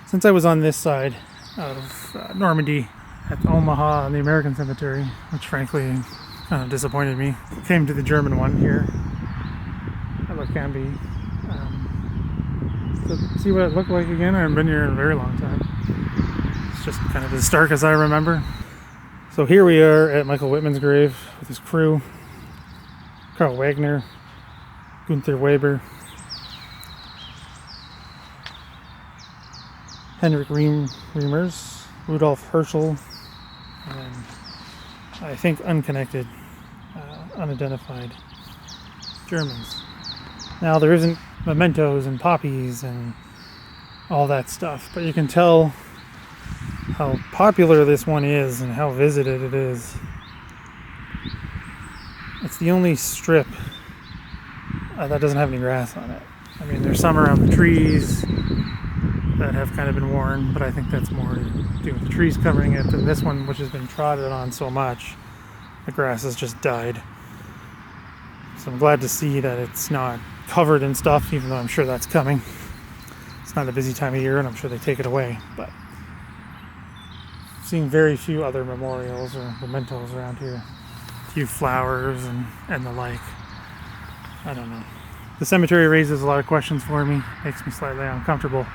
Since I was on this side of Normandy at Omaha on the American cemetery, which frankly kind of disappointed me, came to the German one here at Cambe. To see what it looked like again. I haven't been here in a very long time. It's just kind of as stark as I remember. So here we are at Michael Wittmann's grave with his crew. Karl Wagner, Gunther Weber, Henrik Reimers, Rudolf Herschel, and I think unconnected, unidentified Germans. Now there isn't mementos and poppies and all that stuff, but you can tell how popular this one is and how visited it is. It's the only strip that doesn't have any grass on it. I mean, there's some around the trees that have kind of been worn, but I think that's more to do with the trees covering it than this one, which has been trodden on so much. The grass has just died. So I'm glad to see that it's not covered in stuff, even though I'm sure that's coming. It's not a busy time of year, and I'm sure they take it away, but seeing very few other memorials or mementos around here. A few flowers and the like. I don't know. The cemetery raises a lot of questions for me, makes me slightly uncomfortable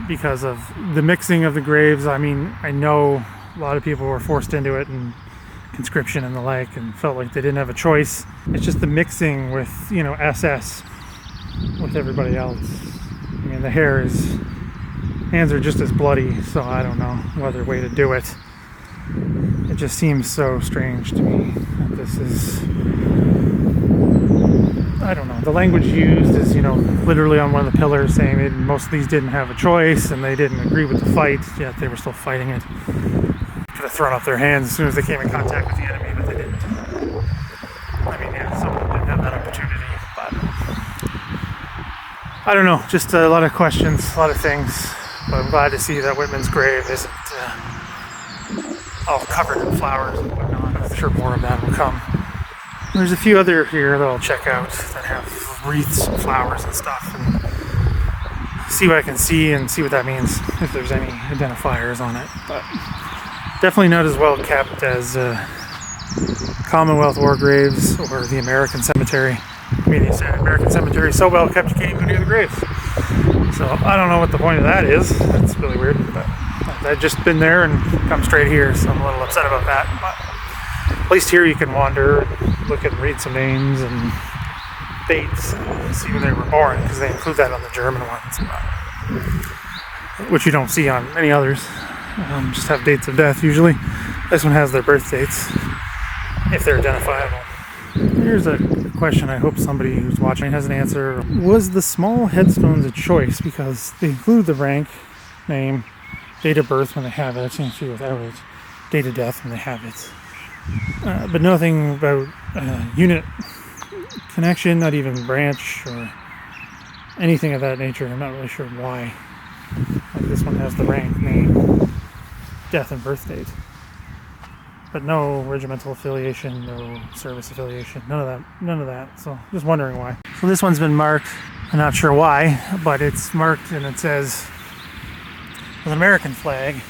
because of the mixing of the graves. I mean, I know a lot of people were forced into it and conscription and the like and felt like they didn't have a choice. It's just the mixing with, SS with everybody else. I mean, the hands are just as bloody, so I don't know what other way to do it. It just seems so strange to me that this is, I don't know, the language used is, literally on one of the pillars saying that most of these didn't have a choice and they didn't agree with the fight, yet they were still fighting it. Could have thrown up their hands as soon as they came in contact with the enemy, but they didn't. I mean, yeah, some of them didn't have that opportunity, but I don't know, just a lot of questions, a lot of things, but I'm glad to see that Wittmann's grave isn't all covered in flowers and whatnot. I'm sure more of that will come. There's a few other here that I'll check out that have wreaths and flowers and stuff, and see what I can see and see what that means, if there's any identifiers on it. But definitely not as well kept as Commonwealth war graves or the American cemetery. I mean, the American cemetery is so well kept you can't even go near the graves. So I don't know what the point of that is. That's really weird, but I've just been there and come straight here, so I'm a little upset about that. But at least here you can wander and look and read some names and dates and see when they were born, because they include that on the German ones, which you don't see on any others. Just have dates of death usually. This one has their birth dates, if they're identifiable. Here's a question I hope somebody who's watching has an answer. Was the small headstones a choice because they include the rank, name, date of birth when they have it? I've seen a few without it. Date of death when they have it. But nothing about unit connection, not even branch or anything of that nature. I'm not really sure why. Like this one has the rank, name, death and birth date, but no regimental affiliation, no service affiliation, none of that. So just wondering why. So this one's been marked. I'm not sure why, but it's marked and it says with an American flag,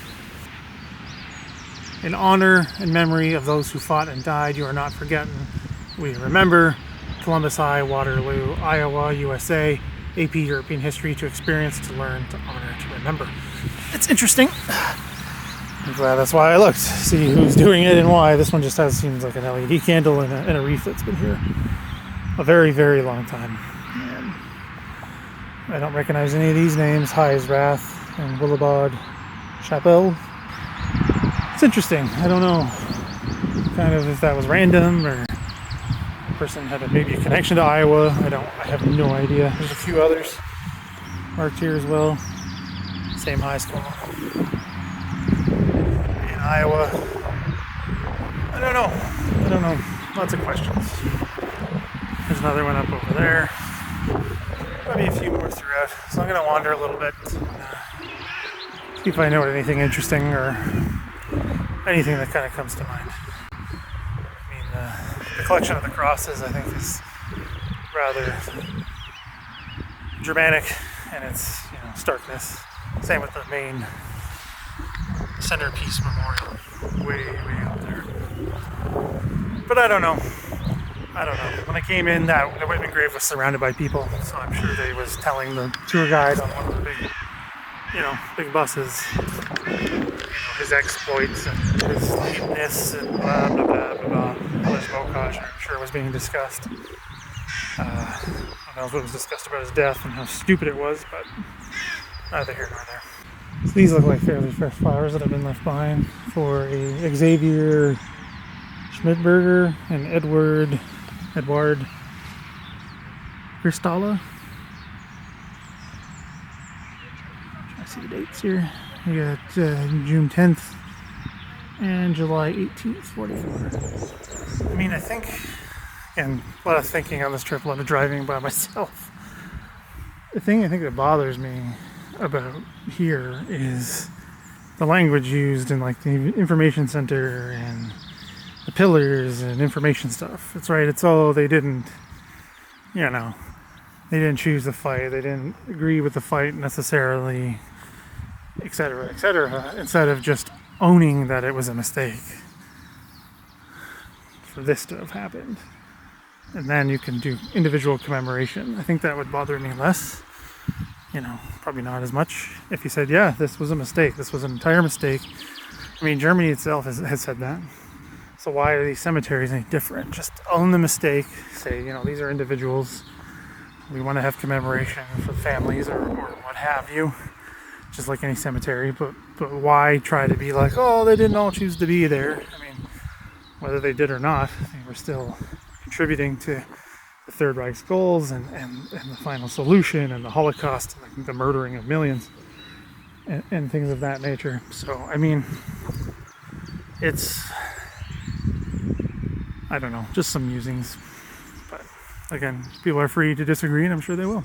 in honor and memory of those who fought and died, you are not forgotten. We remember Columbus Eye, Waterloo, Iowa, USA. AP European history, to experience, to learn, to honor, to remember. It's interesting. I'm glad that's why I looked, see who's doing it and why. This one just seems like an LED candle and a wreath that's been here a very, very long time. And I don't recognize any of these names. Heisrath and Willibald Chapelle. It's interesting. I don't know kind of if that was random or person had maybe a connection to Iowa. I have no idea. There's a few others marked here as well. Same high school in Iowa. I don't know. Lots of questions. There's another one up over there. Maybe a few more throughout. So I'm gonna wander a little bit, see if I know anything interesting or anything that kind of comes to mind. The collection of the crosses, I think, is rather Germanic, and it's starkness. Same with the main centerpiece memorial, way up there. But I don't know. When I came in, the Wittmann grave was surrounded by people, so I'm sure they was telling the tour guide on one of the big buses, his exploits and his lateness and blah blah blah blah blah. All this Mokosh, I'm sure was being discussed. I don't know if it was discussed about his death and how stupid it was, but neither here nor there. So these look like fairly fresh flowers that have been left behind for a Xavier Schmidberger and Edward Cristalla. I see the dates here. We got June 10th and July 18th, 44. I mean, I think, and a lot of thinking on this trip, a lot of driving by myself. The thing I think that bothers me about here is the language used in like the information center and the pillars and information stuff. It's right. It's they didn't choose the fight. They didn't agree with the fight necessarily, etc., etc. Instead of just owning that it was a mistake for this to have happened. And then you can do individual commemoration. I think that would bother me less. Probably not as much if you said, yeah, this was a mistake. This was an entire mistake. I mean, Germany itself has said that. So why are these cemeteries any different? Just own the mistake. Say, these are individuals. We want to have commemoration for families or what have you. Just like any cemetery. But why try to be like, oh, they didn't all choose to be there? I mean, whether they did or not, I think we're still contributing to the Third Reich's goals and the final solution and the Holocaust and the murdering of millions and things of that nature. So, I mean, it's, I don't know, just some musings. But again, people are free to disagree, and I'm sure they will.